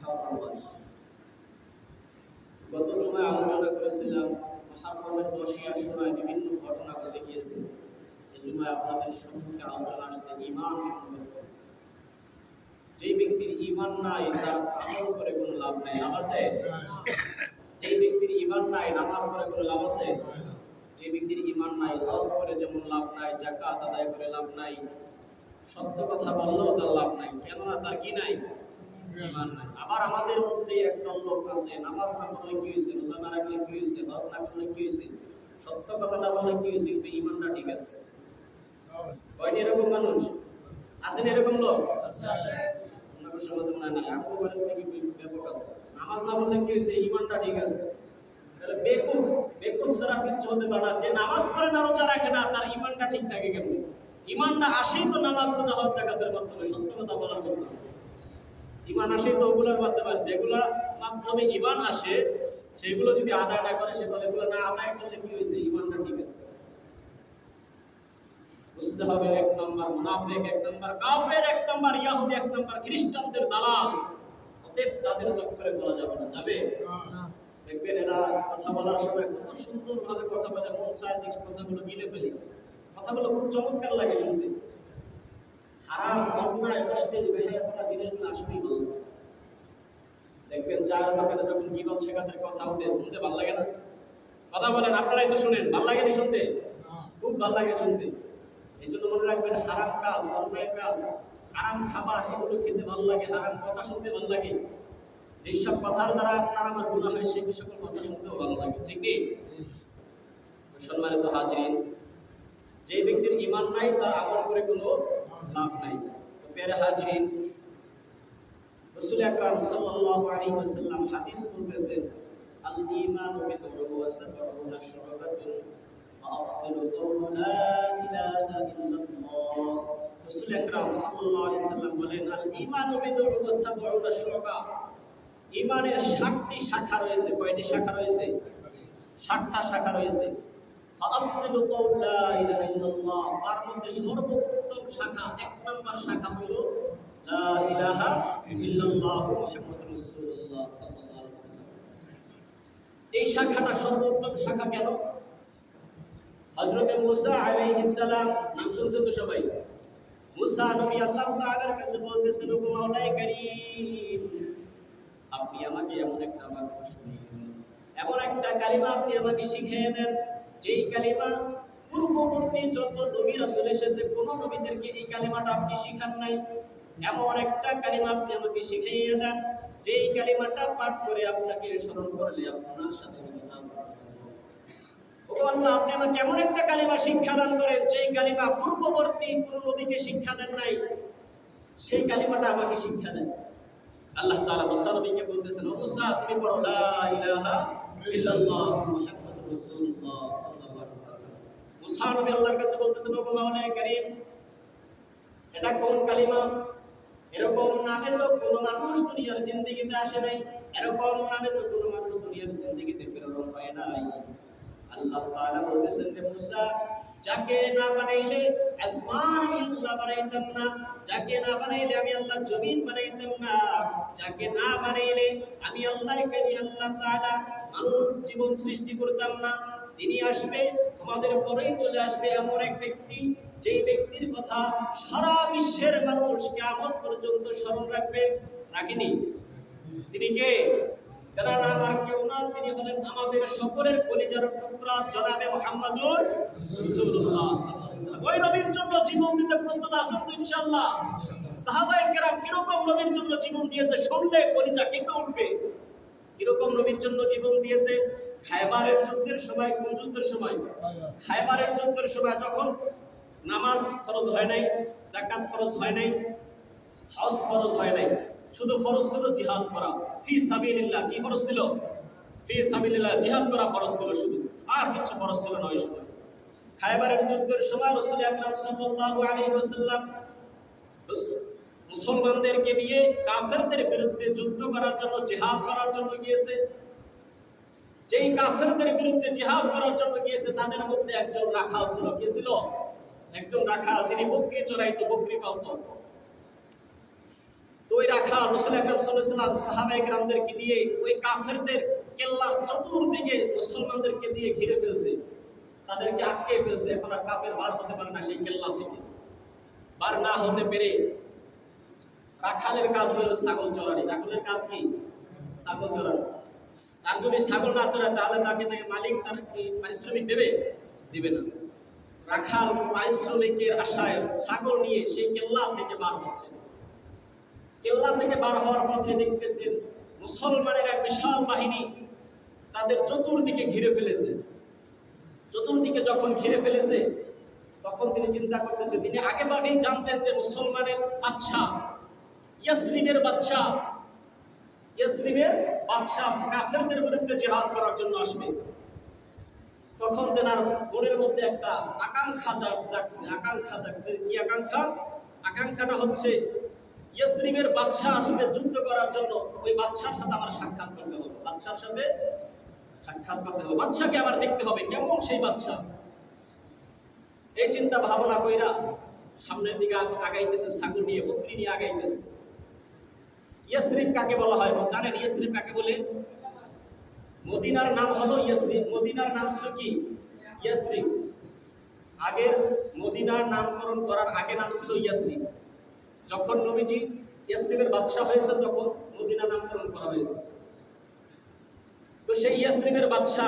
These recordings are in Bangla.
মুহররম মাস। গত জুমায় আলোচনা করেছিলাম মুহররমের 10ই আশুরায় বিভিন্ন ঘটনা ঘটে গিয়েছে। এই জুমায় আপনাদের সম্মুখে আলোচনা আসছে ঈমান সম্পর্কে। যে ব্যক্তির ঈমান নাই তার আমল করে কোনো লাভ নাই। লাভ আছে? যে ব্যক্তির ঈমান নাই নামাজ পড়ে কোনো লাভ আছে? যে ব্যক্তির ঈমান নাই হজ করে যেমন লাভ নাই, যাকাত আদায় করে লাভ নাই, সত্য কথা বললেও তার লাভ নাই। কেননা তার কি নাই? ঈমান নাই। আবার আমাদের মধ্যে একদল লোক আছে, নামাজ না পড়লে কি হয়েছে, রোজা না রাখলে কি হয়েছে, হজ না করলে কি হয়েছে, সত্য কথা না বললে কি হয়েছে, কিন্তু ঈমানটা ঠিক আছে। কয়নি এরকম মানুষ? আছেন এরকম লোক? আপনাদের সমাজে মনে হয় না, আমগো বাড়ির থেকে ব্যাপক আছে। নামাজ না পড়লে কি হয়েছে, ঈমানটা ঠিক আছে। তাহলে বেকুফ ছাড়া কিচ্ছু হতে পারে না। যে নামাজ পড়ে না, রোজা রাখে না, তার ঈমানটা ঠিক থাকে কেমনে? ঈমানটা আসেই তো নামাজ, রোজা, হজ, যাকাতের মাধ্যমে, সত্য কথা বলার মাধ্যমে। ঈমান আসে তো ওগুলোর মাধ্যমে। আর যেগুলোর মাধ্যমে ঈমান আসে সেগুলো যদি আদায় না করে, সে বলে এগুলো না আদায় করলে কি হয়েছে, ঈমানটা ঠিক আছে। বুঝতে হবে, 1 নম্বর মুনাফিক, 1 নম্বর কাফের, 1 নম্বর ইহুদি, 1 নম্বর খ্রিস্টানদের দালাল। অতএব তাদের চক্করে বলা যাবে না। যাবে? দেখবেন এরা কথা বলার সময় কত সুন্দরভাবে কথা বলে, মন চায় যে কথাগুলো গিলে ফেলি। কথাগুলো খুব চমৎকার লাগে শুনতে। হারাম, অন্যায়, অশ্লীল, বেহায়াপনা জিনিসগুলো আসলেই ভালো লাগে। দেখবেন যার দোকানে যখন গীবত শেখাদের কথা উঠে, শুনতে ভালো লাগে না? কথা বলেন, আপনারাই তো শুনেন, ভালো লাগে না শুনতে? খুব ভালো লাগে শুনতে। এই জন্য মনে রাখবেন, হারাম কাজ, অন্যায় কাজ, হারাম খাবার, এগুলো খেতে ভালো লাগে, হারাম কথা শুনতে ভালো লাগে। যেসব কথার দ্বারা আপনার আমার গুনাহ হয়, সেই সকল কথা শুনতেও ভালো লাগে। ঠিক নেই? সম্মানিত হাজিরিন, যে ব্যক্তির ঈমান নাই তার আমল করে কোনো লাভ নাই। তো প্যারে হাজিরিন, রাসূল আকরাম সাল্লাল্লাহু আলাইহি ওয়াসাল্লাম হাদিস বলতেছেন, আল ঈমানু বিদ'উন ওয়া সাব'উনা শু'বাতান ফাআফযিলু কাওলা লা ইলাহা ইল্লাল্লাহ। রাসূল আকরাম সাল্লাল্লাহু আলাইহি ওয়াসাল্লাম বলেন, আল ঈমানু বিদ'উন ওয়া সাব'উনা শু'বা। ঈমানের 60টি শাখা রয়েছে। কয়টি শাখা রয়েছে? 60টা শাখা রয়েছে। ফাআফযিলু কাওলা লা ইলাহা ইল্লাল্লাহ, তার মধ্যে সর্বোত্তম শাখা, 1 নম্বর শাখা হলো লা ইলাহা ইল্লাল্লাহ মুহাম্মাদুর রাসূলুল্লাহ সাল্লাল্লাহু আলাইহি ওয়াসাল্লাম। এই শাখাটা সর্বোত্তম শাখা কেন? হযরত মুসা আলাইহিস সালাম, নাম শুনছেন তো সবাই? মুসা নবী আল্লাহ তাআলার কাছে বলতেছেন, ও মাওলাই কারীম, আপনি আমাকে এমন একটা বাক্য শুনিয়ে দেন, এমন একটা কালিমা আপনি আমাকে শিখিয়ে দেন, যেই কালিমা পূর্ববর্তী যত নবী রাসূল এসেছে কোন নবীদেরকে এই কালিমাটা আপনি শিখান নাই। এমন একটা কালিমা আপনি আমাকে শিখিয়ে দেন, যেই কালিমাটা পাঠ করে আপনাকে স্মরণ করলে আপনার সাথে হিসাব হবে। ও আল্লাহ, আপনি আমাকে এমন একটা কালিমা শিক্ষা দান করেন, যেই কালিমা পূর্ববর্তী কোন নবীকে শিক্ষা দেন নাই, সেই কালিমাটা আমাকে শিক্ষা দেন। আল্লাহ তাআলা মুসা নবীকে বলতেছেন, ও মুসা, তুমি পড়ো লা ইলাহা ইল্লাল্লাহ মুহাম্মাদুর রাসূলুল্লাহ সাল্লাল্লাহু আলাইহি ওয়াসাল্লাম। মুসা নবী আল্লাহর কাছে বলতেছেন, ও মাওলাই কারীম, এটা কোন কালিমা? এরকম নামে তো কোনো মানুষ দুনিয়ার জিন্দেগিতে আসে নাই, এরকম নামে তো কোনো মানুষ দুনিয়ার জিন্দেগিতে প্রেরণ হয় নাই। আল্লাহ তাআলা বলতেছেন, রে মুসা, যাকে না বানাইলে আসমান আমি আল্লাহ বানাইতাম না, যাকে না বানাইলে আমি আল্লাহ জমিন বানাইতাম না, যাকে না বানাইলে আমি আল্লাহ তাআলা মানব জীবন সৃষ্টি করতাম না। তিনি আসবে, তোমাদের পরেই চলে আসবে এমন এক ব্যক্তি, যেই ব্যক্তির কথা সারা বিশ্বের মানুষ কিয়ামত পর্যন্ত স্মরণ রাখবে। রাখেনি? তিনি কে? তার নাম আর কেউ না, তিনি হলেন আমাদের সকলের কলিজার টুকরা জনাবে মুহাম্মাদুর রাসূলুল্লাহ সাল্লাল্লাহু আলাইহি ওয়াসাল্লাম। ওই নবীর জন্য জীবন দিতে প্রস্তুত আছেন তো ইনশাআল্লাহ? সাহাবায়ে কেরাম কিরকম নবীর জন্য জীবন দিয়েছে শুনলে কলিজা কেঁপে উঠবে। কিরকম নবীর জন্য জীবন দিয়েছে? খায়বারের যুদ্ধের সময়, কোন যুদ্ধের সময়? খায়বারের যুদ্ধের সময়, যখন নামাজ ফরজ হয় নাই, যাকাত ফরজ হয় নাই, হজ ফরজ হয় নাই, শুধু ফরজ ছিল জিহাদ করা ফি সাবিলিল্লাহ। কি ফরজ ছিল? ফি সাবিলিল্লাহ, জিহাদ করা ফরজ ছিল শুধু, আর কিছু ফরজ ছিল না ওই সময়। খায়বারের যুদ্ধের সময় রাসূল আকরাম সাল্লাল্লাহু আলাইহি ওয়াসাল্লাম মুসলমানদেরকে নিয়ে কাফেরদের বিরুদ্ধে যুদ্ধ করার জন্য, জিহাদ করার জন্য গিয়েছে। যেই কাফেরদের বিরুদ্ধে জিহাদ করার জন্য গিয়েছে, তাদের মধ্যে একজন রাখাল ছিল। কে ছিল? একজন রাখাল। তিনি বকরি চড়াইতো, বকরি পালতো। ওই রাখাল রাসূল আকরাম সাল্লাল্লাহু আলাইহি ওয়াসাল্লাম সাহাবায়ে কেরামদেরকে নিয়ে ওই কাফেরদের কেল্লার চতুর্দিকে মুসলমানদেরকে দিয়ে ঘিরে ফেলছে, তাদেরকে আটকে ফেলছে। এখন আর কাফের বার হতে পারে না সেই কেল্লা থেকে। বার না হতে পেরে রাখালের কাজ হলো ছাগল চড়ানি। রাখালের কাজ কি? ছাগল চড়ানো। আর যদি ছাগল না চড়ায় তাহলে তাকে মালিক তার পারিশ্রমিক দেবে? দিবে না। রাখাল পারিশ্রমিকের আশায় ছাগল নিয়ে সেই কেল্লা থেকে বার হচ্ছে। কেল্লা থেকে বার হওয়ার পথে দেখতেছেন মুসলমানের এক বিশাল বাহিনী তাদের চতুর্দিকে ঘিরে ফেলেছে। চতুর্দিকে যখন ঘিরে ফেলেছে তখন তিনি চিন্তা করতেছে, তিনি আগে ভাগেই জানতেন যে মুসলমানের বাদশা, ইয়াসরিবের বাদশা, ইয়াসরিবের বাদশা কাফেরদের বিরুদ্ধে জিহাদ করার জন্য আসবে। তখন তেনার মনের মধ্যে একটা আকাঙ্ক্ষা জাগছে। কি আকাঙ্ক্ষা? আকাঙ্ক্ষাটা হচ্ছে ইয়াসরিবের বাদশা আসবে যুদ্ধ করার জন্য, ওই বাদশার সাথে আমার সাক্ষাৎ করতে হবে। বাদশার সাথে সাক্ষাৎ করতে হবে, বাদশাকে আমার দেখতে হবে কেমন সেই বাদশা। এই চিন্তা ভাবনা কইরা সামনের দিকে আগাইতেছে, ছাগল নিয়ে, বকরি নিয়ে আগাইতেছে। ইয়াসরিব কাকে বলা হয় জানেন? ইয়াসরিব কাকে বলে? মদিনার নাম হলো ইয়াসরিব। মদিনার নাম ছিল কি? ইয়াসরিব। আগের মদিনার নামকরণ করার আগে নাম ছিল ইয়াসরিব। যখন নবীজি ইয়াসরিবের বাদশা হয়েছে তখন মদিনা নামকরণ করা হয়েছে। তো সেই ইয়াসরিবের বাদশা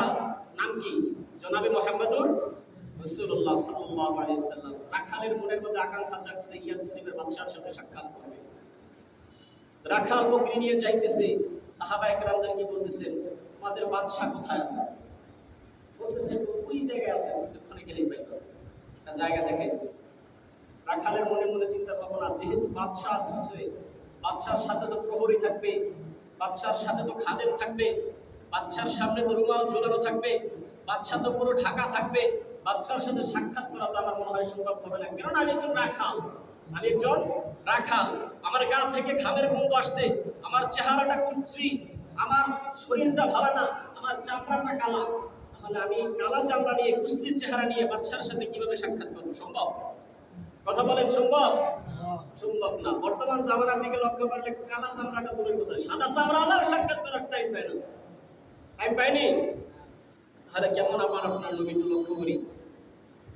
নাম কি? জনাবে মুহাম্মদুর রাসূলুল্লাহ সাল্লাল্লাহু আলাইহি ওয়াসাল্লাম। রাখালের মনের মধ্যে আকাঙ্ক্ষা জাগছে ইয়াসরিবের বাদশার সাথে সাক্ষাৎ করবে। রাখাল বকরি নিয়ে যাইতেছে, সাহাবায়ে কেরামদেরকে বলতেছেন, তোমাদের বাদশা কোথায় আছে? বলতেছেন ওই জায়গায় আছে, ওখানে গেলেই পাইবা। একটা জায়গা দেখাইতেছে। রাখালের মনে মনে চিন্তা ভাবনা, যেহেতু বাদশা আসছে, বাদশার সাথে তো প্রহরী থাকবে, বাদশার সাথে তো খাদেম থাকবে, বাদশার সামনে তো রুমাল ঝুলানো থাকবে, বাদশা তো পুরো ঢাকা থাকবে, বাদশার সাথে সাক্ষাৎ করা তো আমার মনে হয় সম্ভব হবে না। কারণ আমি একজন রাখাল, আমার গা থেকে ঘামের গন্ধ আসছে, আমার চেহারাটা কুচ্ছি, আমার শরীরটা ভালো না, আমার চামড়াটা কালা। তাহলে আমি কালা চামড়া নিয়ে, কুশ্রির চেহারা নিয়ে বাদশার সাথে কিভাবে সাক্ষাৎ করবো? সম্ভব? কথা বলেন, সম্ভব? সম্ভব না। বর্তমান জামানার দিকে লক্ষ্য করলে কালা চামড়াটা দূরের কথা, সাদা চামড়া হলেও সাক্ষাৎ করার টাইম পায় না। টাইম পাইনি? তাহলে কেমন আপনার নবী একটু লক্ষ্য করি।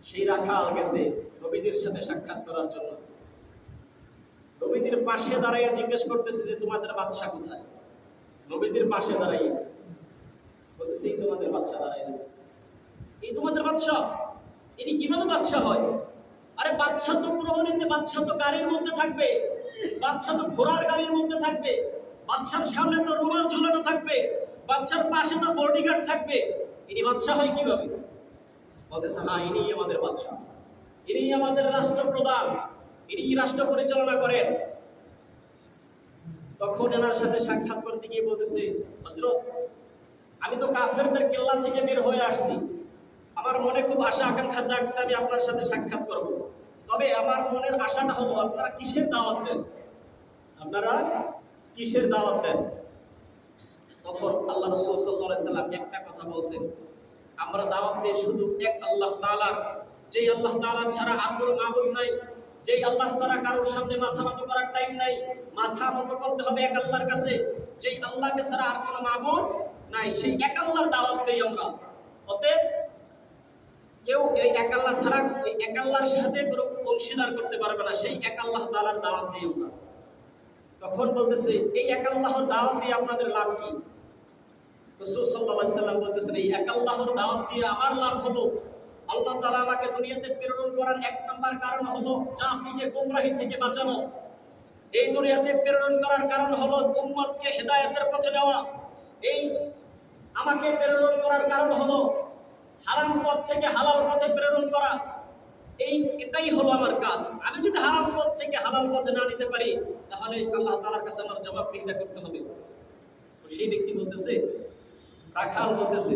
সেই রাখাল গেছে নবীদের সাথে সাক্ষাৎ করার জন্য। নবীদের পাশে দাঁড়াইয়া জিজ্ঞেস করতেছে যে তোমাদের বাদশা কোথায়? নবীদের পাশে দাঁড়াইয়া বলতেছে এই তোমাদের বাদশা দাঁড়াইছে। এই তোমাদের বাদশা? ইনি কিভাবে বাদশা হয়? আরে বাদশা তো প্রহরীতে, বাদশা তো গাড়ির মধ্যে থাকবে, বাদশা তো ঘোড়ার গাড়ির মধ্যে থাকবে, বাদশার সামনে তো রুমাল ঝুলানো থাকবে, বাদশার পাশে তো বডিগার্ড থাকবে। ইনি বাদশা হয় কিভাবে? বলতেছে হ্যাঁ, ইনি আমাদের বাদশা, ইনি আমাদের রাষ্ট্রপ্রধান, ইনি রাষ্ট্র পরিচালনা করেন। তখন এনার সাথে সাক্ষাৎ করতে গিয়ে বলতেছে, হযরত আমি তো কাফেরদের কেল্লা থেকে বের হয়ে আসছি, আমার মনে খুব আশা আকাঙ্ক্ষা জাগছে আমি আপনার সাথে সাক্ষাৎ করব। তবে আমার মনের আশাটা হলো আপনারা কিসের দাওয়াত দেন? আপনারা কিসের দাওয়াত দেন? তখন আল্লাহ রাসূল সাল্লাল্লাহু আলাইহি সাল্লাম একটা কথা বলছেন, আমরা দাওয়াত দিই শুধু এক আল্লাহ তাআলার, যেই আল্লাহ তাআলা ছাড়া আর কোনো মাবুদ নাই, যেই আল্লাহ ছাড়া কারোর সামনে মাথা নত করার টাইম নাই, মাথা নত করতে হবে এক আল্লাহর কাছে, যেই আল্লাহকে ছাড়া আর কোনো মাবুদ নাই, সেই এক আল্লাহর দাওয়াত দেই আমরা। অতএব কেউ এই এক আল্লাহ ছাড়া এই এক আল্লাহর সাথে কোনো অংশীদার করতে পারবে না, সেই এক আল্লাহ তাআলার দাওয়াত দেই আমরা। তখন বলতেছে এই এক আল্লাহর দাওয়াত দিয়ে আপনাদের লাভ কি? রাসূল সাল্লাল্লাহু আলাইহি সাল্লাম বলতেছেন এই এক আল্লাহর দাওয়াত দিয়ে আমার লাভ হলো, আল্লাহ তাআলা আমাকে দুনিয়াতে প্রেরণ করার এক নাম্বার কারণ হলো জাতিকে গোমরাহি থেকে বাঁচানো। এই দুনিয়াতে প্রেরণ করার কারণ হলো উম্মতকে হেদায়েতের পথে নেওয়া। এই আমাকে প্রেরণ করার কারণ হলো হারাম পথ থেকে হালাল পথে প্রেরণ করা। এটাই হলো আমার কাজ। আমি যদি হারাম পথ থেকে হালাল পথে না নিতে পারি তাহলে আল্লাহ তাআলার কাছে আমার জবাবদিহিতা করতে হবে। তো সেই ব্যক্তি বলতেছে, রাখাল বলতেছে,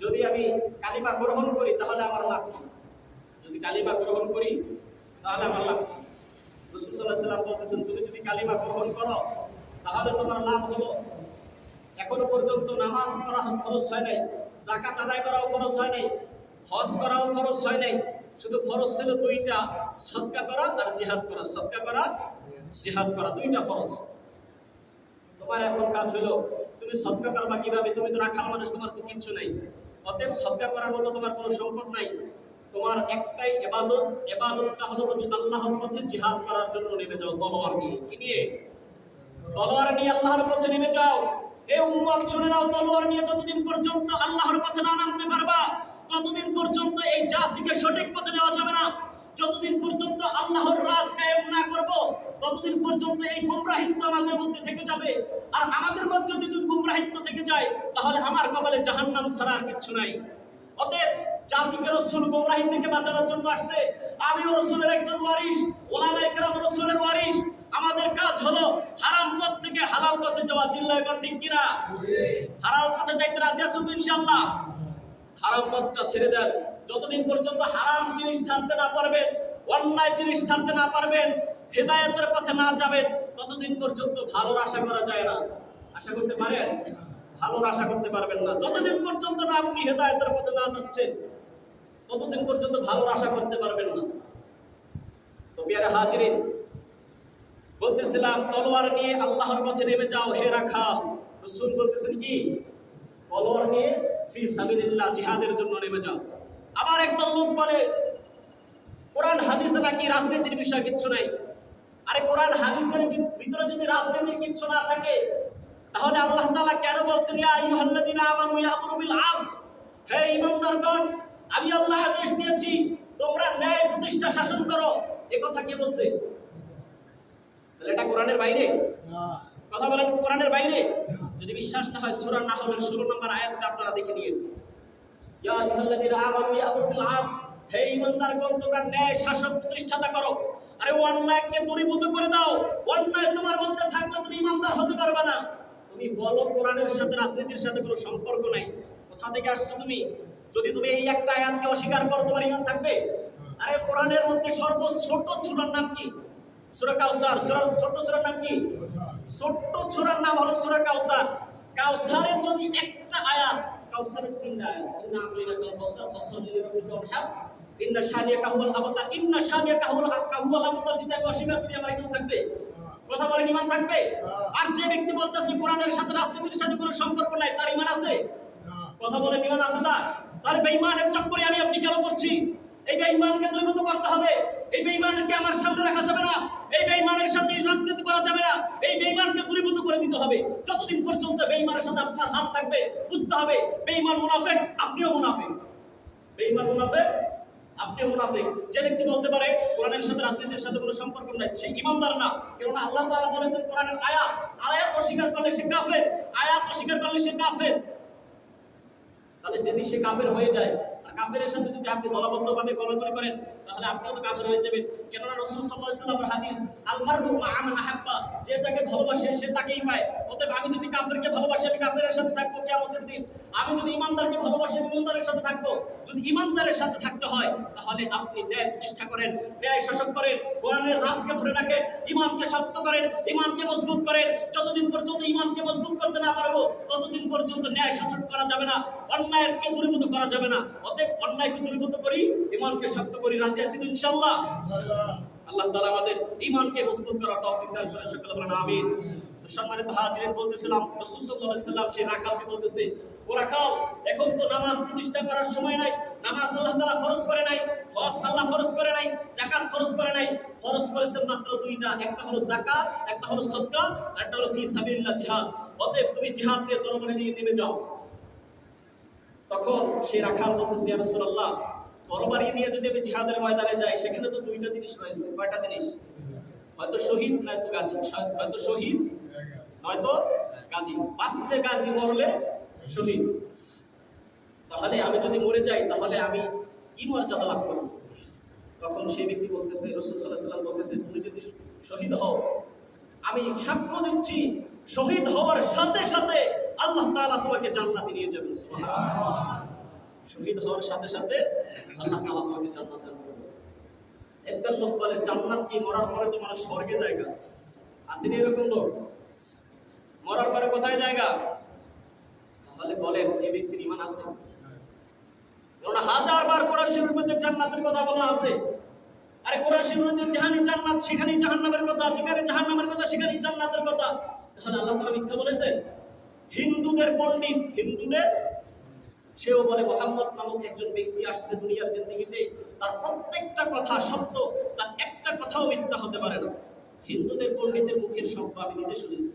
যদি আমি কালিমা গ্রহণ করি তাহলে আমার লাভ কি? যদি কালিমা গ্রহণ করি তাহলে আমার লাভ কি? রাসূল সাল্লাল্লাহু আলাইহি ওয়াসাল্লাম বলতেছেন তুমি যদি কালিমা গ্রহণ করো তাহলে তোমার লাভ হলো এখনো পর্যন্ত নামাজ পড়া ফরজ হয় নাই, যাকাত আদায় করাও ফরজ হয় নাই, হজ করাও ফরজ হয় নাই, শুধু ফরজ ছিল দুইটা, সদকা করা আর জিহাদ করা। সদকা করা জিহাদ করা, দুইটা ফরজ। তোমার এখন কাজ হলো তুমি সদকা করবা কিভাবে? তুমি তো রাখাল মানুষ, তোমার তো কিচ্ছু নাই, অতএব সদকা করার মতো তোমার কোনো সম্পদ নাই। তোমার একটাই ইবাদত, ইবাদতটা হলো তুমি আল্লাহর পথে জিহাদ করার জন্য নেমে যাও তলোয়ার নিয়ে। কি নিয়ে? তলোয়ার নিয়ে আল্লাহর পথে নেমে যাও। এই উম্মত শুনে নাও, তলোয়ার নিয়ে যতদিন পর্যন্ত আল্লাহর পথে না নামতে পারবা ততদিন পর্যন্ত এই জাতিকে সঠিক পথে নেওয়া যাবে না। যতদিন পর্যন্ত আল্লাহর রাজ কায়েম না করব ততদিন পর্যন্ত এই গুমরাহিত্ব আমাদের মধ্যে থেকে যাবে। আর আমাদের মধ্যে যদি গুমরাহিত্ব থেকে যায় তাহলে আমার কপালে জাহান্নাম ছাড়া আর কিছু নাই। অতএব জাতিকে রাসূল গুমরাহি থেকে বাঁচানোর জন্য আসছে। আমিও রাসূলের একজন ওয়ারিস, ওলামায়ে কেরাম রাসূলের ওয়ারিস। আমাদের কাজ হলো হারাম পথ থেকে হালাল পথে যাওয়া। চিল্লায় কোন ঠিক কিনা? হারাম পথে যাইতে রাজি আছো তো ইনশাআল্লাহ? হারাম পথটা ছেড়ে দেন। যতদিন পর্যন্ত হারাম জিনিস ছাড়তে না পারবেন, অন্যায় জিনিস ছাড়তে না পারবেন, হেদায়েতের পথে না যাবেন, ততদিন পর্যন্ত ভালোর আশা করা যায় না। আশা করতে পারেন? ভালোর আশা করতে পারবেন না। যতদিন পর্যন্ত না আপনি হেদায়েতের পথে না যাচ্ছেন ততদিন পর্যন্ত ভালোর আশা করতে পারবেন না। তো প্রিয় হাজিরিন, বলতেছিলাম তলোয়ার নিয়ে আল্লাহর পথে নেমে যাও হে রাখাল। রাসূল বলতেছেন কি? তলোয়ার নিয়ে ফি সাবিলিল্লাহ, জিহাদের জন্য নেমে যাও। আবার একদল লোক বলে কোরআন হাদিসে নাকি রাজনীতির বিষয় কিচ্ছু নাই। আরে কোরআন হাদিসের ভিতরে যদি রাজনীতির কিচ্ছু না থাকে তাহলে আল্লাহ তাআলা কেন বলছেন ইয়া আইয়ুহাল্লাযীনা আমানু ইয়ামুরু বিল আদল? হে ঈমানদারগণ, আমি আল্লাহ আদেশ দিয়েছি তোমরা ন্যায় প্রতিষ্ঠা শাসন করো। এই কথা কে বলছে? তাহলে এটা কোরআনের বাইরে? কথা বলেন, কোরআনের বাইরে? যদি বিশ্বাস না হয় সূরা নাহলের 16 নম্বর আয়াতটা আপনারা দেখে নিন। ইয়া আইয়ুহাল্লাযীনা আমানু ইয়ামুরু বিল আদল, হে ঈমানদারগণ তোমরা ন্যায় শাসন প্রতিষ্ঠাতা করো। আরে অন্যায়কে দূরীভূত করে দাও। অন্যায় তোমার মধ্যে থাকলে তুমি ঈমানদার হতে পারবে না। তুমি বলো কোরআনের সাথে রাজনীতির সাথে কোনো সম্পর্ক নাই। কোথা থেকে আসছো তুমি? যদি তুমি এই একটা আয়াতকে অস্বীকার করো তোমার ঈমান থাকবে? আরে কোরআনের মধ্যে সর্বছোট সূরার নাম কি? সূরা কাউসার। ছোট্ট সূরার নাম কি? ছোট্ট সূরার নাম হলো সূরা কাউসার। কাউসারের যদি একটা আয়াত, কাউসারের তিনটা আয়াত, ইন্না আ'তাইনাকাল কাউসার ফাসসাল্লি লিরাব্বিকা ওয়ানহার, ইন্না শানিয়াকা হুয়াল আবতার, ইন্না শানিয়াকা হুয়াল আবতার, যদি আমি অস্বীকার করি আমার ঈমান থাকবে? কথা বলেন, ঈমান থাকবে? আর যে ব্যক্তি বলতেছে কোরআনের সাথে রাজনীতির সাথে কোনো সম্পর্ক নাই, তার ঈমান আছে? কথা বলেন, ঈমান আছে তার? তাহলে বেঈমানের চক্করে আমি আপনি কেন পড়ছি? এই বেঈমানকে দূরীভূত করতে হবে। এই বেঈমানকে আমার সামনে রাখা যাবে না। এই বেঈমানের সাথে রাজনীতি করা যাবে না। এই বেঈমানকে দূরীভূত করে দিতে হবে। যতদিন পর্যন্ত বেঈমানের সাথে আপনার হাত থাকবে বুঝতে হবে বেঈমান মুনাফিক, আপনিও মুনাফিক। বেঈমান মুনাফিক, আপনিও মুনাফিক। যে ব্যক্তি বলতে পারে কোরআনের সাথে রাজনীতির সাথে কোনো সম্পর্ক নাই, সে ঈমানদার না। কারণ আল্লাহ তাআলা বলেছেন কোরআনের আয়াত অস্বীকার করলে সে কাফের, আয়াত অস্বীকার করলে সে কাফের। তাহলে যদি সে কাফের হয়ে যায়, আর কাফেরের সাথে যদি আপনি দলবদ্ধভাবে গলাগলি করেন তাহলে আপনিও তো কাফের হয়ে যাবেন। কেননা রাসূল সাল্লাল্লাহু আলাইহি ওয়াসাল্লামের হাদিস, আল মারউ মা'a মান আহাব্বা, যে যাকে ভালোবাসে সে তাকেই পায়। অতএব আমি যদি কাফেরকে ভালোবাসি আমি কাফেরের সাথে থাকবো কিয়ামতের দিন। আমি যদি ঈমানদারকে ভালোবাসি আমি ঈমানদারের সাথে থাকবো। যদি ঈমানদারের সাথে থাকতে হয় তাহলে আপনি ন্যায় প্রতিষ্ঠা করেন, ন্যায় শাসন করেন, কোরআনের রাজকে ধরে রাখেন, ঈমানকে শক্ত করেন, ঈমানকে মজবুত করেন। যতদিন পর্যন্ত ঈমানকে মজবুত করতে না পারবো ততদিন পর্যন্ত ন্যায় শাসন করা যাবে না, অন্যায়কে দূরীভূত করা যাবে না। অতএব অন্যায়কে দূরীভূত করি, ঈমানকে শক্ত করি। রাজি আছি তো ইনশাআল্লাহ? আল্লাহ তাআলা আমাদের ঈমানকে মজবুত করার তৌফিক দান করেন। সকলে বলেন আমিন। সম্মানিত হাজিরিন, বলতেছিলাম রাসূল সাল্লাল্লাহু আলাইহি ওয়াসাল্লাম সেই রাখালকে বলতেছে, ও রাখাল, এখন তো নামাজ প্রতিষ্ঠা করার সময় নাই। নামাজ আল্লাহ তাআলা ফরজ করে নাই, হজ আল্লাহ ফরজ করে নাই, যাকাত ফরজ করে নাই। ফরজ করেছেন মাত্র দুইটা, একটা হলো যাকাত, একটা হলো সদকা, আর একটা হলো ফি সাবিলিল্লাহ, জিহাদ। অতএব তুমি জিহাদ দিয়ে তরবারি নিয়ে নেমে যাও। তখন সেই রাখাল বলতেছে, ইয়া রাসূলুল্লাহ, তরবারি নিয়ে যদি আমি জিহাদের ময়দানে যাই সেখানে তো দুইটা জিনিস রয়েছে। কয়টা জিনিস? হয়তো শহীদ নয়তো গাজী, হয়তো শহীদ নয়তো গাজী। বাঁচলে গাজী, মরলে শহীদ। তাহলে আমি যদি মরে যাই তাহলে আমি কি মর্যাদা লাভ করব? তখন সেই ব্যক্তি বলতেছে, রাসূল সাল্লাল্লাহু আলাইহি ওয়াসাল্লাম বলতেছে, তুমি যদি শহীদ হও আমি সাক্ষ্য দিচ্ছি শহীদ হওয়ার সাথে সাথে আল্লাহ তাআলা তোমাকে জান্নাতে নিয়ে যাবেন। সুবহানাল্লাহ। শহীদ হওয়ার সাথে সাথে আল্লাহ তাআলা তোমাকে জান্নাত দান করবেন। একদল লোক বলে জান্নাত কি মরার পরে তোমার স্বর্গে জায়গা? আসেনি এরকম লোক? মরার পরে কোথায় জায়গা? তাহলে বলেন এই ব্যক্তির ঈমান আছে? কারণ হাজারবার কোরআন শরীফের মধ্যে জান্নাতের কথা বলা আছে। আরে কোরআন শরীফে যেখানে জান্নাত সেখানেই জাহান্নামের কথা, যেখানে জাহান্নামের কথা সেখানেই জান্নাতের কথা। তাহলে আল্লাহ তাআলা মিথ্যা বলেছেন? হিন্দুদের পণ্ডিত, হিন্দুদের সেও বলে মুহাম্মদ নামক একজন ব্যক্তি আসছে দুনিয়ার জিন্দেগিতে, তার প্রত্যেকটা কথা সত্য, তার একটা কথাও মিথ্যা হতে পারে না। হিন্দুদের পণ্ডিতের মুখের শব্দ আমি নিজে শুনেছি।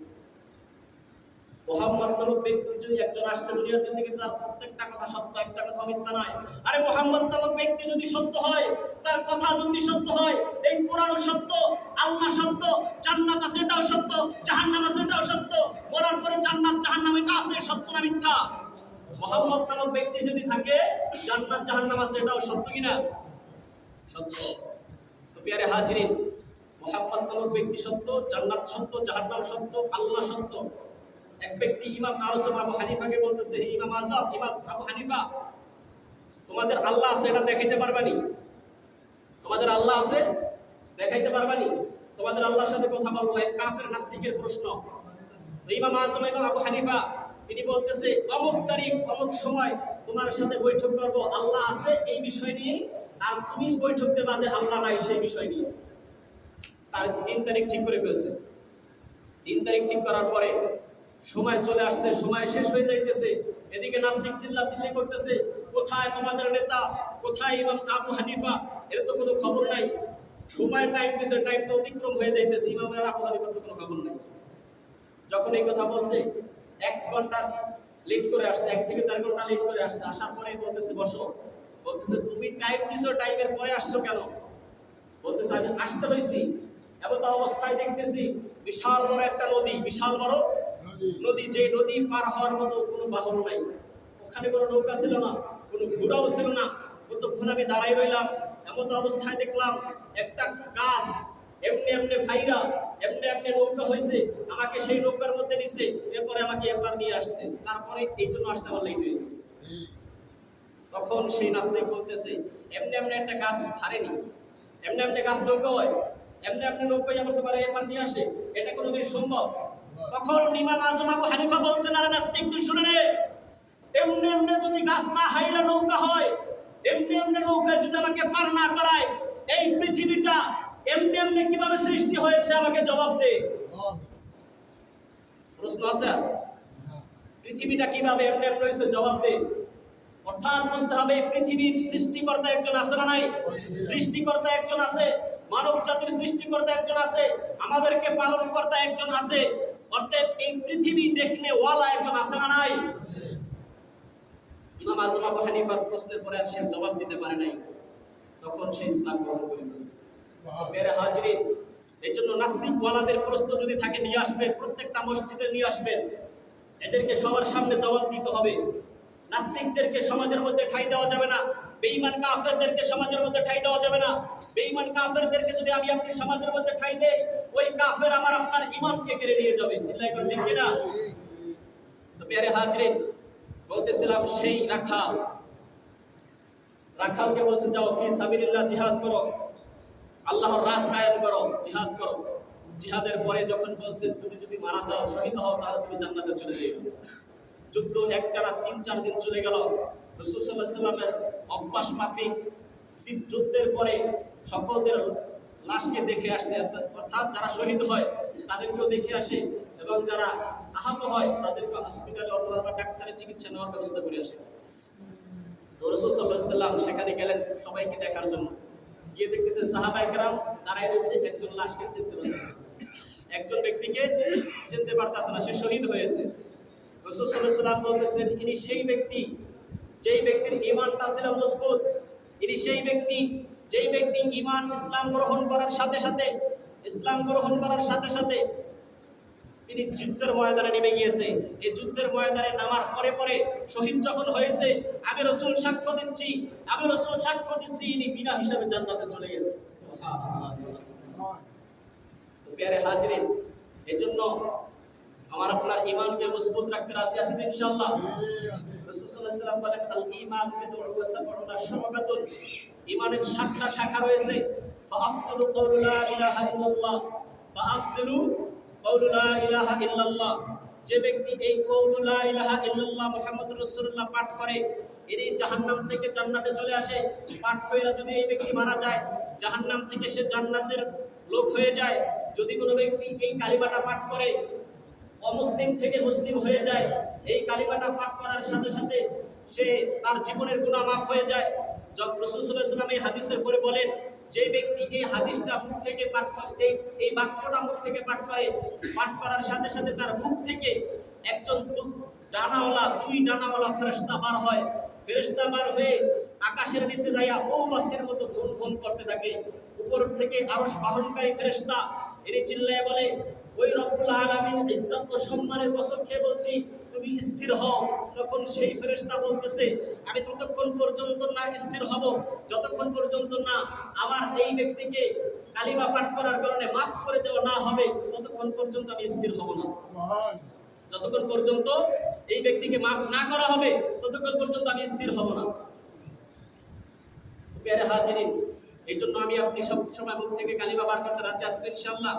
মুহাম্মদ নামক ব্যক্তি যদি একজন আসছে দুনিয়ার জিন্দেগিতে, তার প্রত্যেকটা কথা সত্য, একটা কথা মিথ্যা নয়। আরে মুহাম্মদ নামক ব্যক্তি যদি সত্য হয়, তার কথা যদি সত্য হয়, এই কোরআনও সত্য, আল্লাহ সত্য, জান্নাত আছে এটাও সত্য, জাহান্নাম আছে এটাও সত্য, মরার পরে জান্নাত জাহান্নাম এটা আছে, সত্য না মিথ্যা? মুহাম্মদ নামক ব্যক্তি যদি থাকে, জান্নাত জাহান্নাম আছে এটাও সত্য কিনা? সত্য। তো প্রিয় হাজিরিন, মুহাম্মদ নামক ব্যক্তি সত্য, জান্নাত সত্য, জাহান্নাম সত্য, আল্লাহ সত্য। এক ব্যক্তি ইমাম আযম আবু হানিফাকে বলতেছে, ইমাম আযম, ইমাম আবু হানিফা, তোমাদের আল্লাহ আছে এটা দেখাইতে পারবানি? তোমাদের আল্লাহ আছে দেখাইতে পারবানি? তোমাদের আল্লাহর সাথে কথা বলবো। এক কাফের নাস্তিকের প্রশ্ন। ইমাম আযম ইমাম আবু হানিফা তিনি বলতেছে, অমুক তারিখ অমুক সময় তোমার সাথে বৈঠক করব, আল্লাহ আছে এই বিষয় নিয়ে, আর তুমি বৈঠক দেবা যে আল্লাহ নাই সেই বিষয় নিয়ে। তার 3 তারিখ ঠিক করে ফেলছে। 3 তারিখ ঠিক করার পরে সময় চলে আসছে, সময় শেষ হয়ে যাইতেছে। এদিকে নাস্তিক চিল্লাচিল্লি করতেছে, কোথায় তোমাদের নেতা, কোথায় ইমাম আবু হানিফা, এর তো কোনো খবর নাই। সময় টাইম দিয়েছে, টাইম তো অতিক্রম হয়ে যাইতেছে, ইমাম আবু হানিফার তো কোনো খবর নাই। যখন এই কথা বলছে, 1 ঘন্টা লেট করে আসছে, 1 থেকে 4 ঘন্টা লেট করে আসছে। আসার পরে বলতেছে বসো। বলতেছে তুমি টাইম দিছো, টাইমের পরে আসছো কেন? বলতেছে আমি আসতে হইছি, এমন অবস্থায় দেখতেছি বিশাল বড় একটা নদী, বিশাল বড় নদী, যে নদী পার হওয়ার মতো কোনো বাহন নাই। ওখানে কোনো নৌকা ছিল না, কোনো ঘোড়াও ছিল না। কতক্ষণ আমি দাঁড়াই রইলাম, এমন অবস্থায় দেখলাম একটা গাছ এমনি এমনি ফাইরা এমনি এমনি নৌকা হয়েছে, আমাকে সেই নৌকার মধ্যে নিছে, এরপরে আমাকে একবার নিয়ে আসছে, তারপরে এই জন্য আসতে আমার লেট হয়ে গেছে। তখন সেই নাস্তিক বলতেছে, এমনি এমনি একটা গাছ ফারেনি, এমনি এমনি গাছ নৌকা হয়, এমনি এমনি নৌকা যাবো তোমার একবার নিয়ে আসে, এটা কোনোদিন সম্ভব? তখন ইমাম আযম আবু হানিফা বলছেন, আরে নাস্তিক তুই শুনে নে, এমনি এমনি যদি গাছ না হাইরা নৌকা হয়, এমনি এমনি নৌকা যদি আমাকে পার না করায়, এই পৃথিবীটা এমনি এমনি কিভাবে সৃষ্টি হয়েছে আমাকে জবাব দে। প্রশ্ন আছে, পৃথিবীটা কিভাবে এমনি এমনি হয়েছে জবাব দে। অর্থাৎ বুঝতে হবে পৃথিবীর সৃষ্টিকর্তা একজন আছে না নাই? সৃষ্টিকর্তা একজন আছে, মানব জাতির সৃষ্টিকর্তা একজন আছে, আমাদেরকে পালন কর্তা একজন আছে, অর্থাৎ এই পৃথিবী দেখনে ওয়ালা একজন আছে না নাই? ইমাম আযম আবু হানিফার প্রশ্নের পরে আর সে জবাব দিতে পারে নাই, তখন সে ইসলাম গ্রহণ করে নিয়েছে। মেরে হাজিরিন, এই জন্য নাস্তিক ওয়ালাদের প্রশ্ন যদি থাকে নিয়ে আসবেন, প্রত্যেকটা মসজিদে নিয়ে আসবেন, এদেরকে সবার সামনে জবাব দিতে হবে। নাস্তিকদেরকে সমাজের মধ্যে ঠাঁই দেওয়া যাবে না, বেঈমান কাফেরদেরকে সমাজের মধ্যে ঠাঁই দেওয়া যাবে না। বেঈমান কাফেরদেরকে যদি আমি আপনি সমাজের মধ্যে ঠাঁই দেই, ওই কাফের আমার আপনার ঈমানকে কেড়ে নিয়ে যাবে। চিল্লাই করে ঠিক না? তো প্রিয় হাজিরিন, বলতেছিলাম সেই রাখালকে বলছে যাও ফি সাবিলিল্লাহ, জিহাদ করো, আল্লাহর রাজ কায়েম করো, জিহাদ করো। জিহাদের পরে যখন বলছে তুমি যদি মারা যাও, শহীদ হও, তাহলে তুমি জান্নাতে চলে যাবে। যুদ্ধ একটানা 3-4 দিন চলে গেল। রাসূল সাল্লাল্লাহু আলাইহি ওয়াসাল্লামের অভ্যাস মাফিক যুদ্ধের পরে সকলদের লাশকে দেখে আসছে, অর্থাৎ যারা শহীদ হয় তাদেরকেও দেখে আসে, এবং যারা আহত হয় তাদেরকে হসপিটালে অথবা ডাক্তারের চিকিৎসা নেওয়ার ব্যবস্থা করে আসে। তো রাসূল সাল্লাল্লাহু আলাইহি ওয়াসাল্লাম সেখানে গেলেন সবাইকে দেখার জন্য। গিয়ে দেখতেছেন সাহাবায়ে কেরাম দাঁড়ায় রয়েছে, একজন লাশকে চিনতে পারতেছে, একজন ব্যক্তিকে চিনতে পারতেছে না, সে শহীদ হয়েছে। রাসূল সাল্লাল্লাহু আলাইহি ওয়াসাল্লাম বলতেছেন, ইনি সেই ব্যক্তি যেই ব্যক্তির ঈমানটা ছিল মজবুত, ইনি সেই ব্যক্তি যেই ব্যক্তি ঈমান ইসলাম গ্রহণ করার সাথে সাথে তিনি যুদ্ধের ময়দানে নেমে গিয়েছে। এই যুদ্ধের ময়দানে নামার পরে পরে শহীদ যখন হয়েছে, আমি রাসূল সাক্ষ্য দিচ্ছি ইনি বিনা হিসাবে জান্নাতে চলে গেছে। সুবহানাল্লাহ। তো প্রিয় হাজিরিন, এজন্য আমার আপনার ঈমানকে মজবুত রাখতে রাজি আছি ইনশাআল্লাহ। রাসূল সাল্লাল্লাহু আলাইহি ওয়াসাল্লাম বলেন, আল ঈমান বিদ'উন ওয়া সাব'উনা শু'বাতুন, ঈমানের 7টা শাখা রয়েছে। ফাআফযিলু কাওলু লা ইলাহা ইল্লাল্লাহ, ফাআফযিলু কাওলু লা ইলাহা ইল্লাল্লাহ, যে ব্যক্তি এই কওলু লা ইলাহা ইল্লাল্লাহ মুহাম্মাদুর রাসূলুল্লাহ পাঠ করে এরই জাহান্নাম থেকে জান্নাতে চলে আসে। পাঠ কইরা যদি এই ব্যক্তি মারা যায় জাহান্নাম থেকে সে জান্নাতের লোক হয়ে যায়। যদি কোনো ব্যক্তি এই কালিমাটা পাঠ করে অমুসলিম থেকে মুসলিম হয়ে যায়, এই কালিমাটা পাঠ করার সাথে সাথে সে তার জীবনের গুনাহ মাফ হয়ে যায়। যখন রাসূল সাল্লাল্লাহু আলাইহি ওয়াসাল্লাম এই হাদিসের পরে বলেন, যে ব্যক্তি এই হাদিসটা মুখ থেকে পাঠ করে, এই বাক্যটা মুখ থেকে পাঠ করে, পাঠ করার সাথে সাথে তার মুখ থেকে একজন দুই ডানাওয়ালা ফেরেশতা বার হয়। ফেরেশতা বার হয়ে আকাশের নিচে যাইয়া মৌমাছির মতো ফোন ফোন করতে থাকে। উপর থেকে আরশ বাহনকারী ফেরেশতা এরই চিল্লায় বলে, ওই রব্বুল আলামিন ইজ্জত ও সম্মানের কসম খেয়ে বলছি তুমি স্থির হও। তখন সেই ফেরেশতা বলতেছে, আমি ততক্ষণ পর্যন্ত না স্থির হব যতক্ষণ পর্যন্ত না আমার এই ব্যক্তিকে কালিমা পাঠ করার কারণে মাফ করে দেওয়া না হবে, ততক্ষণ পর্যন্ত আমি স্থির হব না। যতক্ষণ পর্যন্ত এই ব্যক্তিকে মাফ না করা হবে ততক্ষণ পর্যন্ত আমি স্থির হব না। প্যারে হাজিরিন, এই জন্য আমি আপনি সব সময় মুখ থেকে কালিমা বার করতে রাজি আছি ইনশাআল্লাহ।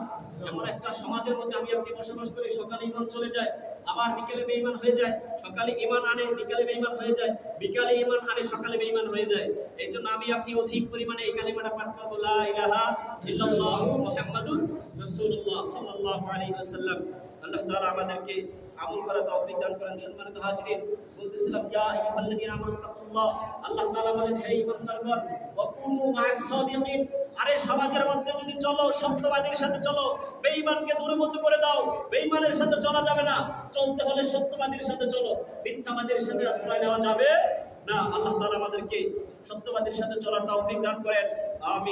এমন একটা সমাজের মধ্যে আমি আপনি বসবাস করি, সকালে ঈমান চলে যায় আবার বিকেলে বেঈমান হয়ে যায়, সকালে ঈমান আনে বিকেলে বেঈমান হয়ে যায়, বিকেলে ঈমান আনে সকালে বেঈমান হয়ে যায়। এই জন্য আমি আপনি অধিক পরিমাণে এই কালিমাটা পাঠ করব, লা ইলাহা ইল্লাল্লাহু মুহাম্মাদুর রাসূলুল্লাহ সাল্লাল্লাহু আলাইহি ওয়াসাল্লাম। আল্লাহ তাআলা আমাদেরকে আমল করার তৌফিক দান করেন। সম্মানিত হাজিরিন, বলতেছিলাম ইয়া আইয়ুহাল্লাযীনা আমানু তাকুল্লাহ, আল্লাহ তাআলা বলেন হে ঈমানদারগণ, ওয়া কুনু মা'আস সাদিকিন, আরে সমাজের মধ্যে যদি চলো সত্যবাদীর সাথে চলো, বেঈমানকে দূরীভূত করে দাও। বেঈমানের সাথে চলা যাবে না, চলতে হলে সত্যবাদীর সাথে চলো, মিথ্যাবাদীর সাথে আশ্রয় নেওয়া যাবে না। আল্লাহ তাআলা আমাদেরকে সত্যবাদীর সাথে চলার তৌফিক দান করেন, আমিন।